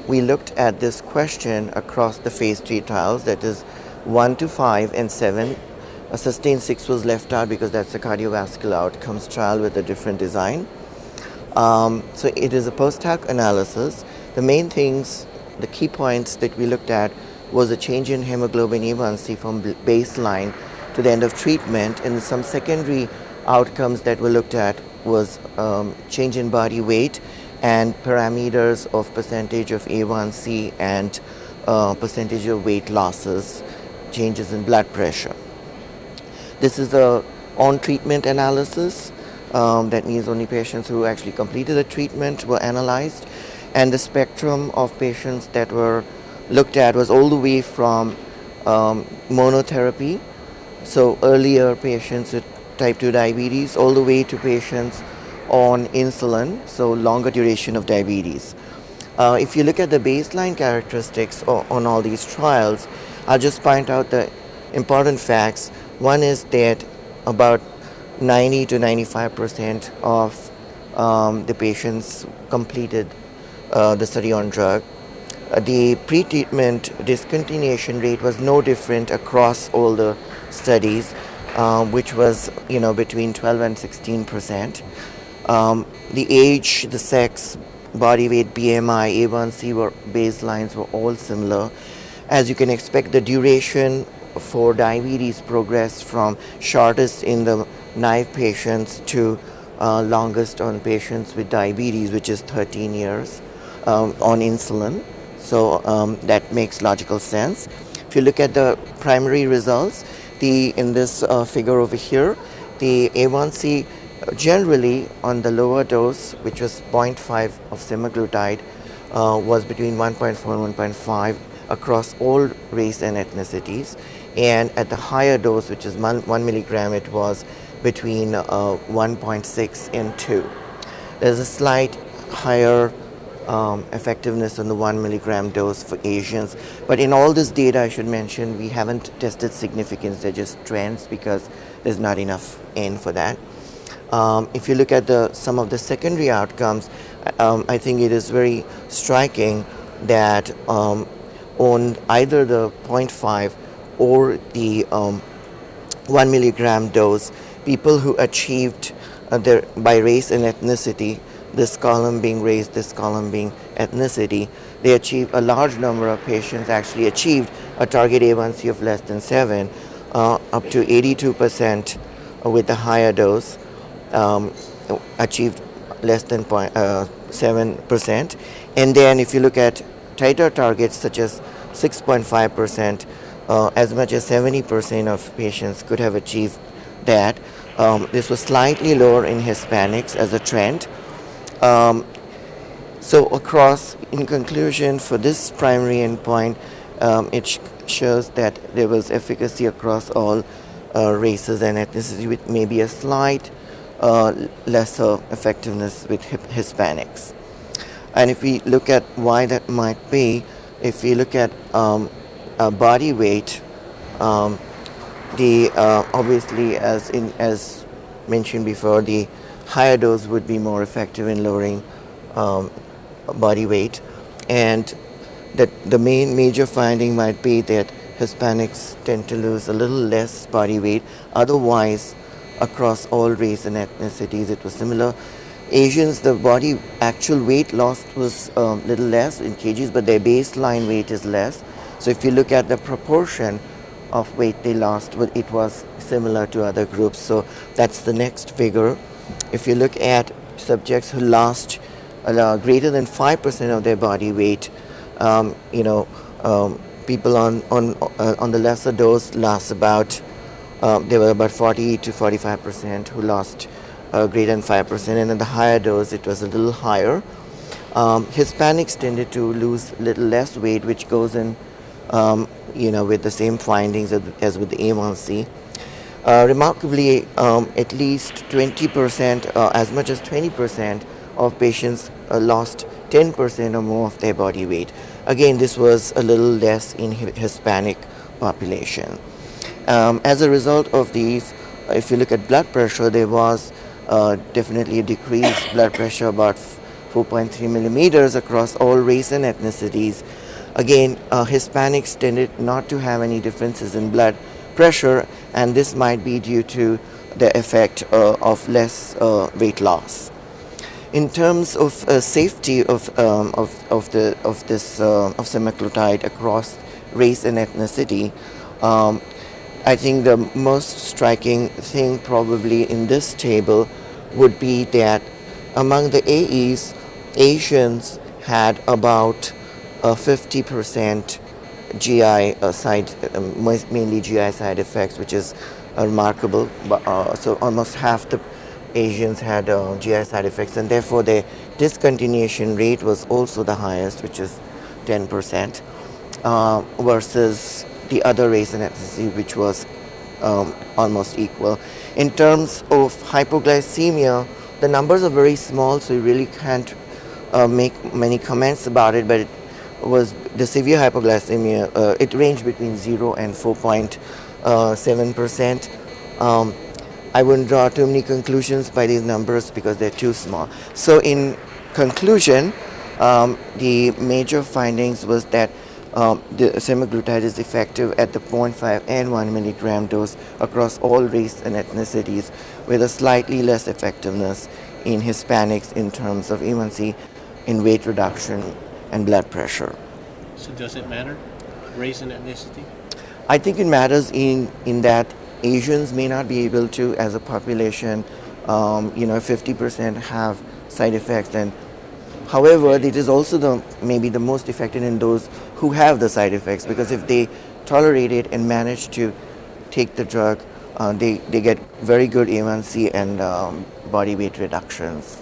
we looked at this question across the phase 3 trials, that is 1 to 5 and 7. A Sustain 6 was left out because that's a cardiovascular outcomes trial with a different design. So it is a post-hoc analysis. The main things, the key points that we looked at was a change in hemoglobin A1C from baseline to the end of treatment, and some secondary outcomes that were looked at was change in body weight and parameters of percentage of A1C and percentage of weight losses, changes in blood pressure. This is a on-treatment analysis. That means only patients who actually completed the treatment were analyzed, and the spectrum of patients that were looked at was all the way from monotherapy, so earlier patients with type 2 diabetes, all the way to patients on insulin, so longer duration of diabetes. If you look at the baseline characteristics on all these trials, I'll just point out the important facts. One is that about 90 to 95% of the patients completed the study on drug. The pre-treatment discontinuation rate was no different across all the studies, which was between 12 and 16%. The age, the sex, body weight, BMI, A1C baselines were all similar. As you can expect, the duration for diabetes progressed from shortest in the naive patients to longest on patients with diabetes, which is 13 years on insulin. So that makes logical sense. If you look at the primary results, in this figure over here, the A1C generally on the lower dose, which was 0.5 of semaglutide, was between 1.4 and 1.5 across all race and ethnicities. And at the higher dose, which is 1 milligram, it was between 1.6 and 2. There's a slight higher effectiveness on the 1 milligram dose for Asians. But in all this data, I should mention, we haven't tested significance. They're just trends because there's not enough N for that. If you look at some of the secondary outcomes, I think it is very striking that on either the 0.5 or the 1 milligram dose, people who achieved by race and ethnicity, this column being race, this column being ethnicity, they achieved, a large number of patients actually achieved a target A1C of less than 7, up to 82% with the higher dose, achieved less than 7%. And then if you look at tighter targets such as 6.5%, as much as 70% of patients could have achieved that. This was slightly lower in Hispanics as a trend. So across, in conclusion, for this primary endpoint, it shows that there was efficacy across all races and ethnicities, with maybe a slight lesser effectiveness with Hispanics. And if we look at why that might be, if we look at body weight, obviously, as mentioned before, the higher dose would be more effective in lowering body weight, and that the major finding might be that Hispanics tend to lose a little less body weight. Otherwise, across all race and ethnicities, it was similar. Asians, the body actual weight lost was a little less in kgs, but their baseline weight is less. So if you look at the proportion of weight they lost, it was similar to other groups. So that's the next figure. If you look at subjects who lost greater than 5% of their body weight, people on the lesser dose lost about, there were about 40 to 45% who lost greater than 5%, and in the higher dose it was a little higher. Hispanics tended to lose a little less weight, which goes in with the same findings as with the A1C. Remarkably, at least 20%, as much as 20% of patients lost 10% or more of their body weight. Again, this was a little less in Hispanic population. As a result of these, if you look at blood pressure, there was definitely a decreased blood pressure, about 4.3 millimeters across all race and ethnicities. Again, Hispanics tended not to have any differences in blood pressure, and this might be due to the effect of less weight loss. In terms of safety of this of semaglutide across race and ethnicity, um, I think the most striking thing probably in this table would be that among the AEs, Asians had about 50% GI mainly GI side effects, which is remarkable. So almost half the Asians had GI side effects, and therefore their discontinuation rate was also the highest, which is 10%, versus the other race and ethnicity, which was almost equal. In terms of hypoglycemia, the numbers are very small, so you really can't make many comments about it, but it was the severe hypoglycemia. It ranged between 0 and 4.7%. I wouldn't draw too many conclusions by these numbers because they're too small. So in conclusion, the major findings was that the semaglutide is effective at the 0.5 and 1 milligram dose across all race and ethnicities, with a slightly less effectiveness in Hispanics in terms of A1C, in weight reduction and blood pressure. So does it matter, race and ethnicity? I think it matters in that Asians may not be able to, as a population, 50% have side effects, and however, it is also maybe the most effective in those who have the side effects, because if they tolerate it and manage to take the drug, they get very good A1C and body weight reductions.